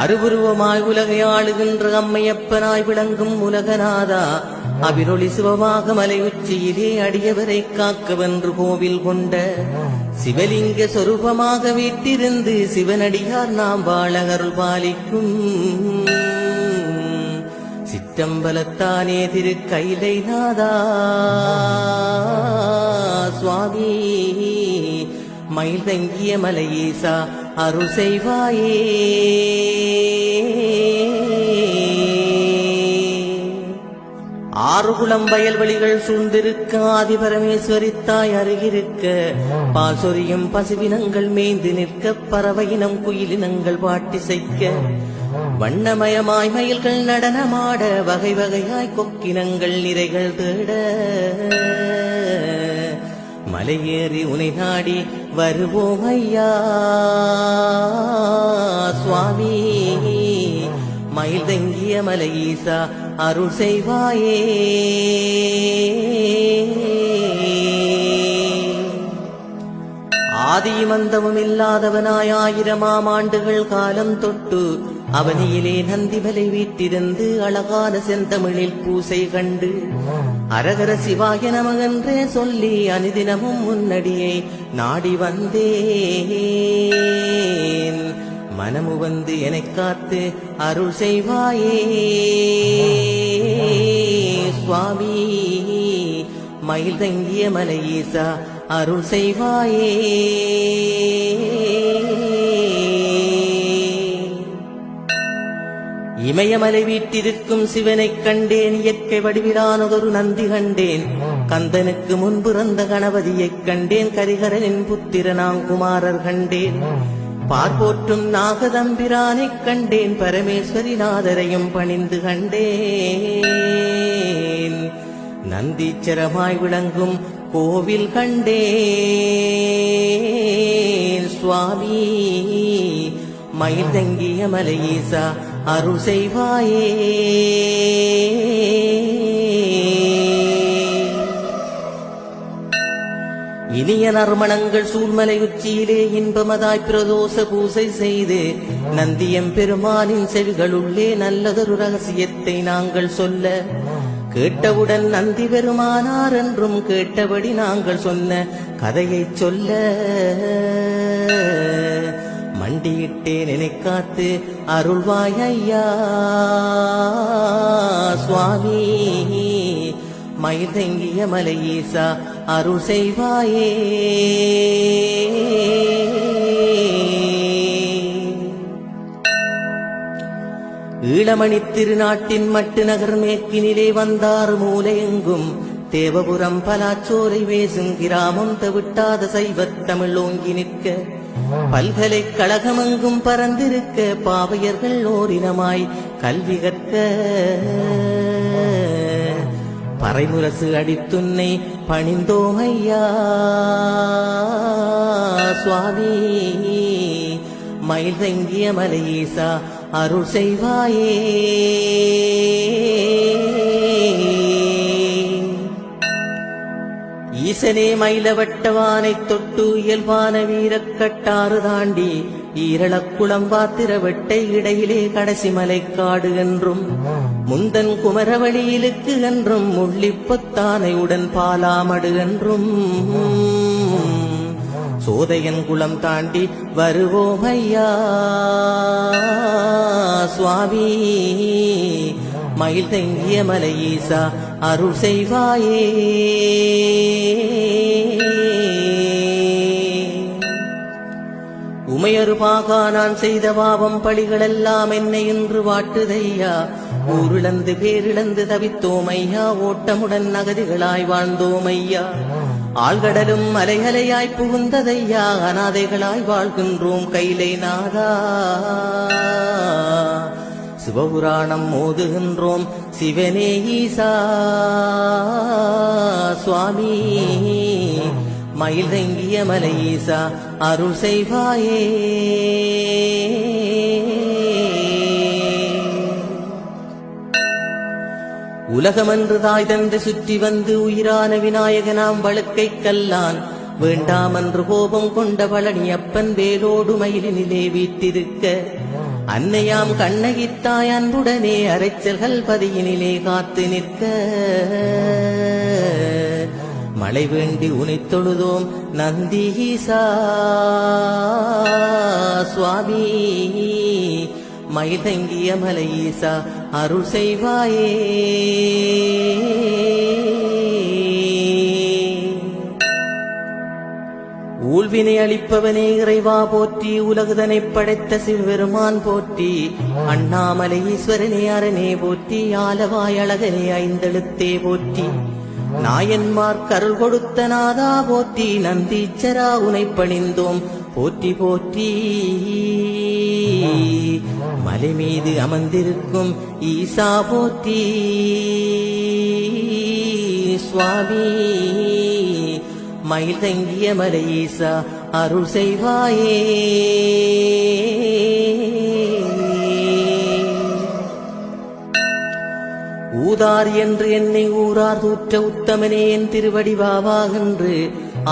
அருவுருவமாய் உலகை ஆளுகின்ற அம்மையப்பனாய் விளங்கும் உலகநாதா, அபிரொளி சிவமாக மலை உச்சியிலே அடியவரை காக்கவென்று கோவில் கொண்ட சிவலிங்க சொரூபமாக வீட்டிருந்து சிவனடியார் நாம் வாழ அருள் பாலிக்கும் சிற்றம்பலத்தானே திருக்கைலை நாதா சுவாமி, மயில் தங்கிய மலையீசா அருள் செய்வாயே. ஆறுகுளம் வயல்வெளிகள் சூழ்ந்திருக்க ஆதிபரமேஸ்வரி தாய் அருகிருக்க, பால் சொரியும் பசுவினங்கள் மேய்ந்து நிற்க, பறவையினம் குயிலினங்கள் பாட்டிசைக்க, வண்ணமயமாய் மயில்கள் நடனமாட, வகை வகையாய் கொக்கினங்கள் நிறைகள் தேட, மலையேறி உனை நாடி வருவோம் ஐயா சுவாமி, மயில் தங்கிய மலையீசா அருள் செய்வாயே. ஆதிமந்தமும் இல்லாதவனாய் 1000 ஆண்டுகள் காலம் தொட்டு அவனியிலே நந்திமலை வீட்டிருந்து அழகான செந்தமிழில் பூசை கண்டு, அரகர சிவாய நமகென்றே சொல்லி அனுதினமும் முன்னடியை நாடி வந்தேன். மனமு வந்து என்னைக் காத்து அருள் செய்வாயே சுவாமி, மயில் தங்கிய மலையீசா அருள் செய்வாயே. இமயமலை வீட்டிருக்கும் சிவனைக் கண்டேன், இயற்கை வடிவிலானதொரு நந்தி கண்டேன், கந்தனுக்கு முன்பிறந்த கணபதியைக் கண்டேன், கரிகரனின் புத்திரனாங்குமாரர் கண்டேன், பார்ப்போற்றும் நாகதம்பிரானைக் கண்டேன், பரமேஸ்வரி நாதரையும் பணிந்து கண்டேன், நந்தீச்சரமாய் விளங்கும் கோவில் கண்டேன் சுவாமி, மயில் தங்கிய மலையீசா அருள் செய்வாயே. இனிய நறுமணங்கள் சூழ்மலை உச்சியிலே இன்பமதாய் பிரதோஷ பூசை செய்து, நந்தியம் பெருமானின் செவிகளுள்ளே நல்லதொரு ரகசியத்தை நாங்கள் சொல்ல, கேட்டவுடன் நந்தி பெருமானார் என்றும் கேட்டபடி நாங்கள் சொன்ன கதையைச் சொல்ல, மண்டியிட்டேன் என்னைக் காத்து அருள்வாய் ஐயா சுவாமி, மயில் தங்கிய மலையீசா அருள் செய்வாயே. ஈழமணி திருநாட்டின் மட்டு நகர் மேற்கினிலே வந்தார் மூலையெங்கும், தேவபுரம் பலாச்சோரை வேசும் கிராமம் தவிட்டாத சைவத் தமிழ் ஓங்கி நிற்க, பல்கலைக்கழகமெங்கும் பறந்திருக்க, பாவையர்கள் ஓரினமாய் கல்வி கற்க, பறைமுரசு அடித்துன்னை பணிந்தோம் ஐயா சுவாமி, மயில் தங்கிய மலையீசா அருள் செய்வாயே. ஈசனே மயிலவட்டவானைத் தொட்டு இயல்பான வீரக்கட்டாறு தாண்டி, ஈரளக்குளம் பாத்திர வெட்டை இடையிலே கடைசி மலைக்காடு என்றும், முந்தன் குமரவழியிலுக்கு என்றும், முள்ளிப்பொத்தானையுடன் பாலாமடு என்றும், சோதையன் குளம் தாண்டி வருவோம் ஐயா சுவாமி, மயில் தங்கிய மலையீசா அருள் செய்வாயே. உமையொரு பாகா நான் செய்த பாவம் பழிகளெல்லாம் என்னை இன்று வாட்டுதையா, ஊரிழந்து பேரிழந்து தவித்தோமையா, ஓட்டமுடன் அகதிகளாய் வாழ்ந்தோமையா, ஆழ்கடலும் அலைகளையாய் புகுந்ததையா, அநாதைகளாய் வாழ்கின்றோம் கைலை நாதா, சிவபுராணம் மோதுகின்றோம் சிவனே ஈசா சுவாமி, மயில் தங்கிய மலையீசா அருள் செய்வாயே. உலகமென்று தாய் தந்து சுற்றி வந்து உயிரான விநாயகனாம் வழுக்கை கல்லான், வேண்டாமென்று கோபம் கொண்ட பழனியப்பன் வேலோடு மயிலினிலே வீட்டிருக்க அன்னையாம் கண்ணகித்தாய் அன்புடனே அரைச்சல்கள் பதியினிலே காத்து நிற்க மழை வேண்டி உனைத் தொழுதோம் நந்தீசா சுவாமி மயில் தங்கிய மலையீசா அருள் செய்வாயே ஊழ்வினை அளிப்பவனே இறைவா போற்றி உலகுதனை படைத்த சிவபெருமான் போற்றி அண்ணாமலை ஈஸ்வரனே அரணே போற்றி ஆலவாய் அழகனே ஐந்தெழுத்தே போற்றி நாயன்மார் கருள் கொடுத்த நாதா போற்றி நந்தீச்சரா உனை பணிந்தோம் போற்றி போற்றி மலை மீது அமர்ந்திருக்கும் ஈசா போற்றி சுவாமி மயில் தங்கிய மலை ஈசா அருள் செய்வாயே ஊதார் என்று என்னை ஊரார் தூற்ற உத்தமனே என் திருவடி வாவாகென்று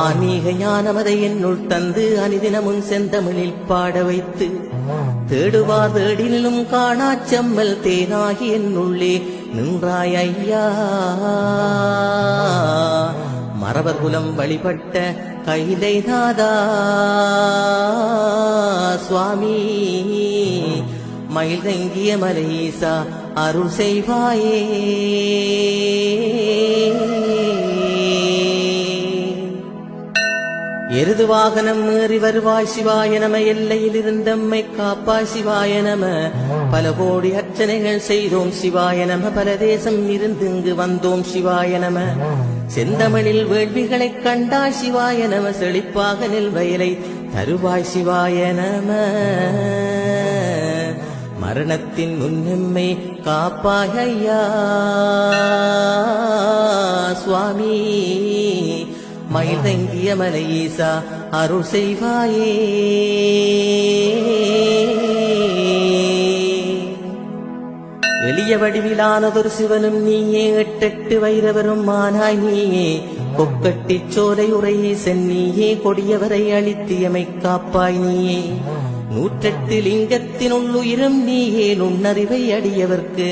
ஆன்மீக ஞானமதை என்னுள் தந்து அனிதினமுன் செந்தமிழில் பாட வைத்து தேடுவார் தேடிலும் காணாச் செம்மல் தேனாகி என்னுள்ளே நின்றாய் ஐயா மறவர் குலம் வழிபட்ட கைலை நாதா சுவாமி மயில் தங்கிய மலையீசா அருள் செய்வாயே எருது வாகனம் ஏறி வருவாய் சிவாய நம எல்லையில் இருந்தம்மை காப்பாய் சிவாய நம பல கோடி அர்ச்சனைகள் செய்தோம் சிவாய நம பல தேசம் இருந்து இங்கு வந்தோம் சிவாய நம செந்தமிழில் வேள்விகளைக் கண்டாய் சிவாய நம செழிப்பாக நெல் வயலை தருவாய் சிவாய நம மரணத்தின் முன்னெம்மை காப்பாய் ஐயா சுவாமி மயில் தங்கிய மலையீசா அருள் செய்வாயே எளிய வடிவிலானதொரு சிவனும் நீயே எட்டெட்டு வைரவரும் மானாய் நீயே கொக்கட்டிச் சோலை உரையே சென்னியே கொடியவரை அழித்தியமை காப்பாய் நீயே 108 லிங்கத்தினுள்ளுயிரும் நீயே நுண்ணறிவை அடியவர்க்கு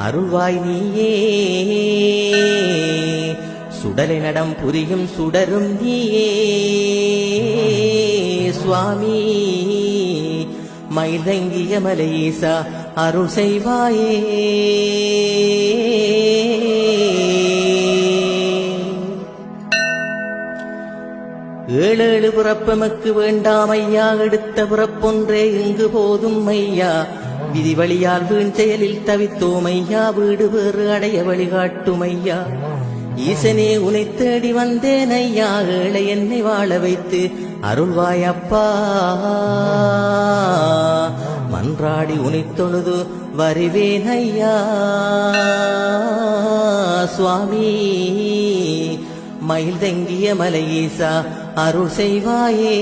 அருள்வாய் நீயே சுடலை நடம் புரியும் சுடரும் நீயே சுவாமி மயில் தங்கிய மலையீசா அருள் செய்வாயே ஏழேழு பிறப்பமக்கு வேண்டாம் ஐயா எடுத்த பிறப்பொன்றே இங்கு போதும் ஐயா விதி வழியால் வீண் செயலில் தவித்தோம் ஐயா வீடு வேறு அடைய வழிகாட்டும் ஐயா ஈசனே உனை தேடி வந்தேன் ஐயா ஏழை என்னை வாழ வைத்து அருள்வாய் அப்பா மன்றாடி உனை தொழுது வருவேன் ஐயா சுவாமி மயில் தங்கிய மலையீசா அருள் செய்வாயே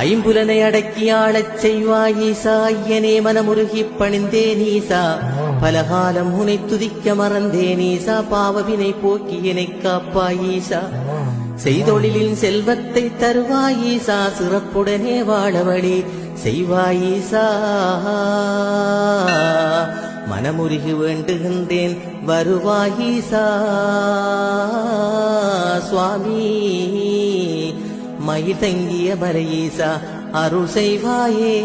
ஐம்புலனை அடக்கி ஆளச் செய்வாய் ஈசா ஐயனே மனமுருகிப் பணிந்தேன் ஈசா பலகாலம் உனை துதிக்க மறந்தேன் ஈசா பாவவினை போக்கி என்னைக் காப்பாய் ஈசா செய்தொழிலின் செல்வத்தை தருவாய் ஈசா சிறப்புடனே வாழவழி செய்வாய் ஈசா மனமுருகி வேண்டுகின்றேன் வருவாய் ஈசா சுவாமி மயில் தங்கிய மலையீசா அருள் செய்வாயே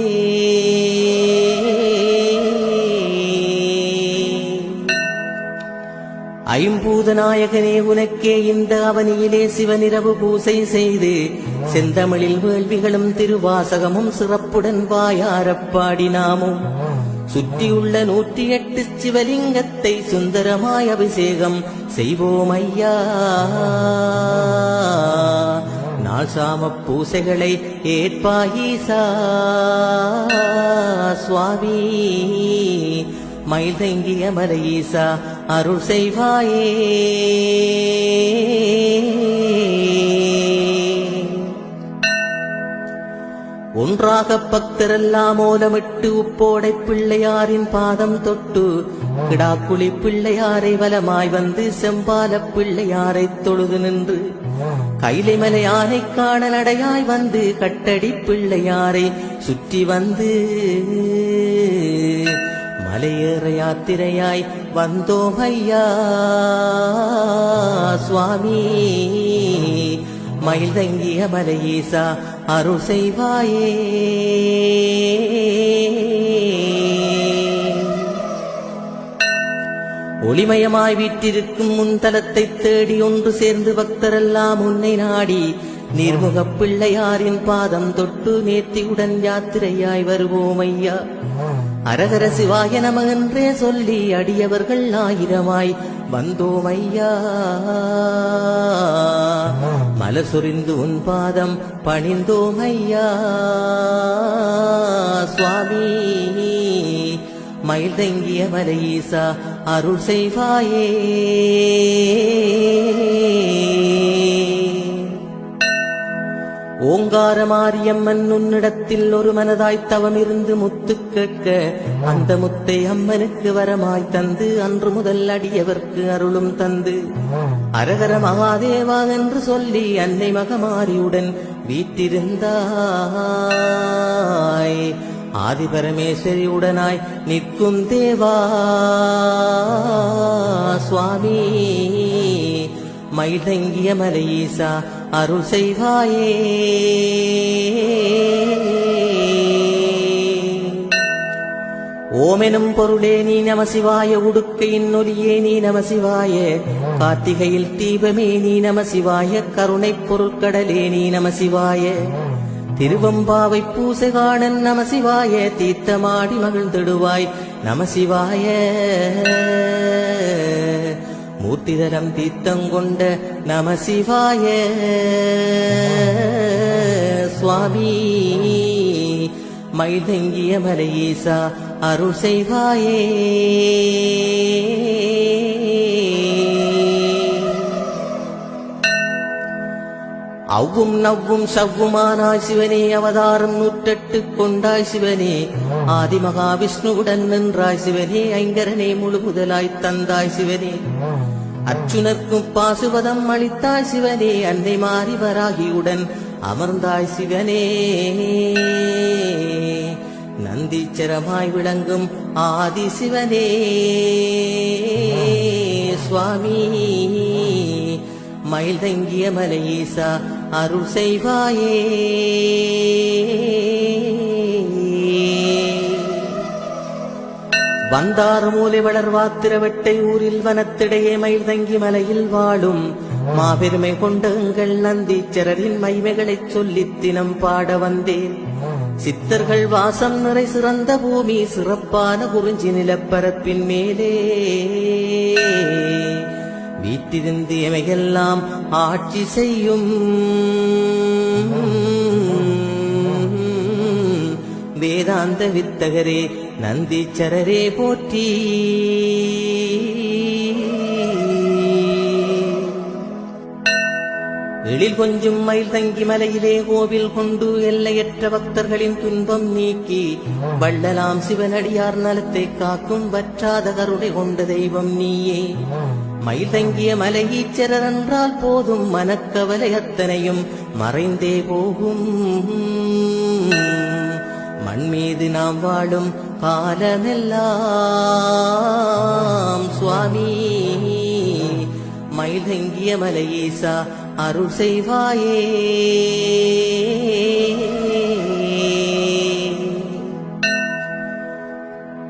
ஐம்பூத நாயகனே உனக்கே இந்த அவனியிலே சிவனிரவு பூசை செய்து செந்தமிழில் வேள்விகளும் திருவாசகமும் சிறப்புடன் வாயாரப் பாடினாமும் சுற்றியுள்ள 108 சிவலிங்கத்தை சுந்தரமாய் அபிஷேகம் செய்வோம் ஐயா நாள் சாம பூசைகளை ஏற்பாய் ஈசா சுவாமி மயில் தங்கிய மலையீசா அருள் செய்வாயே ஒன்றாக பக்தரெல்லாம் ஓலமிட்டு உப்போடை பிள்ளையாரின் பாதம் தொட்டு கிடாக்குழி பிள்ளையாரை வலமாய் வந்து செம்பால பிள்ளையாரை தொழுது நின்று கைலைமலை ஆனை காண நடையாய் வந்து கட்டடி பிள்ளையாரை சுற்றி வந்து மலையேற யாத்திரையாய் வந்தோம் ஐயா சுவாமி மயில் தங்கிய மலையீசா அருள் செய்வாயே. ஒளிமயமாய் வீற்றிருக்கும் முன்தலத்தை தேடி ஒன்று சேர்ந்து பக்தரெல்லாம் உன்னை நாடி நீர்முகப் பிள்ளையாரின் பாதம் தொட்டு நேர்த்தியுடன் யாத்திரையாய் வருவோம் ஐயா. அரகர சிவாய நம என்றே சொல்லி அடியவர்கள் ஆயிரமாய் வந்தோம் ஐயா. மலர் சொரிந்து உன் பாதம் பணிந்தோம் ஐயா சுவாமி மயில் தங்கிய மலையீசா அருள் செய்வாயே. ஓங்கார மாரியம்மன் உன்னிடத்தில் ஒரு மனதாய் தவம் இருந்து முத்து கேட்க அந்த முத்தை அம்மனுக்கு வரமாய் தந்து அன்று முதல் அடியவர்க்கு அருளும் தந்து அரகர மகாதேவா என்று சொல்லி அன்னை மகமாரியுடன் வீற்றிருந்தாய். ஆதிபரமேஸ்வரியுடனாய் நிற்கும் தேவா சுவாமி மயில் தங்கிய மலையீசா அருள் செய்வாயே. ஓமெனும் பொருளே நீ நமசிவாய உடுக்கையின் ஒலியே நீ நமசிவாய கார்த்திகையில் தீபமே நீ நமசிவாய கருணைப் பொருட்கடலே நீ நமசிவாய திருவம்பாவை பூசகாணன் நமசிவாய தீர்த்தமாடி மகிழ்ந்திடுவாய் நமசிவாய மூர்த்திதரம் தீர்த்தங்கொண்ட நமசிவாய சுவாமி மயில் தங்கிய மலையீசா அருள் செய்வாயே. அவ்வும் நவ்வும் சவ்வுமானாய் சிவனே அவதாரம் 108 கொண்டாய் சிவனே ஆதிமகாவிஷ்ணுவுடன் நின்றாய் சிவனே ஐங்கரனே முழு முதலாய் தந்தாய் சிவனே அர்ச்சுனர்க்கும் பாசுபதம் அளித்தாய் சிவனே அன்னை மாறி வராகியுடன் அமர்ந்தாய் சிவனே நந்தீச்சரமாய் விளங்கும் ஆதி சிவனே சுவாமி மயில் தங்கிய மலையீசா அருள் செய்வாயே. வந்தாறு மூலை வளர்வாத்திரவட்டை ஊரில் வனத்திடையே மயில் தங்கி மலையில் வாழும் மாபெருமை கொண்ட எங்கள் நந்தீச்சரரின் மைமைகளைச் சொல்லித் தினம் பாட வந்தேன். சித்தர்கள் வாசம் நிறை சிறந்த பூமி சிறப்பான குறிஞ்சி நிலப்பரப்பின் மேலே வீட்டிருந்து எமையெல்லாம் ஆட்சி செய்யும் வேதாந்த வித்தகரே நந்தீச்சரரே போற்றி. எழில் கொஞ்சும் மயில் தங்கி மலையிலே கோவில் கொண்டு எல்லையற்ற பக்தர்களின் துன்பம் நீக்கி வள்ளலாம் சிவனடியார் நலத்தை காக்கும் வற்றாத கருணை கொண்ட தெய்வம் நீயே. மயில் தங்கிய மலையீச்சரர் என்றால் போதும் மனக்கவலை அத்தனையும் மறைந்தே போகும். மண் மீது நாம் வாழும் காலமெல்லாம் சுவாமி மயில் தங்கிய மலையீசா அருள் செய்வாயே.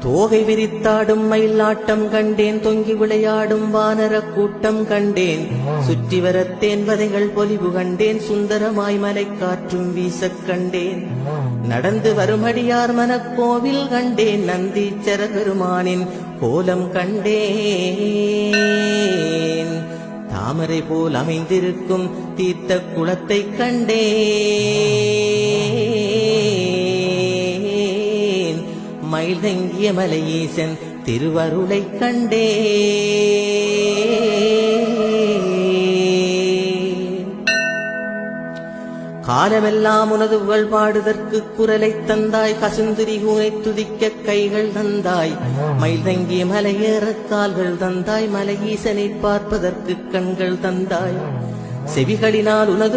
தோகை விரித்தாடும் மயிலாட்டம் கண்டேன் தொங்கி விளையாடும் வானர கூட்டம் கண்டேன் சுற்றி வரத்தேன் வதைகள் பொலிவு கண்டேன் சுந்தரமாய் மலை காற்றும் வீசக் கண்டேன் நடந்து வருமடியார் மனக்கோவில் கண்டேன் நந்தீச்சர பெருமானின் கோலம் கண்டேன் தாமரை போல் அமைந்திருக்கும் தீர்த்த குளத்தை கண்டேன் மயில் தங்கிய மலையீசன் திருவருளை கண்டேன் காலமெல்லாம் உனது புகழ் பாடுதற்கு குரலைத் தந்தாய். கசுந்திரி கூனை துதிக்க கைகள் தந்தாய். மயில் தங்கிய மலையேற கால்கள் தந்தாய். மலை ஈசனை பார்ப்பதற்கு கண்கள் தந்தாய். செவிகளினால் உனது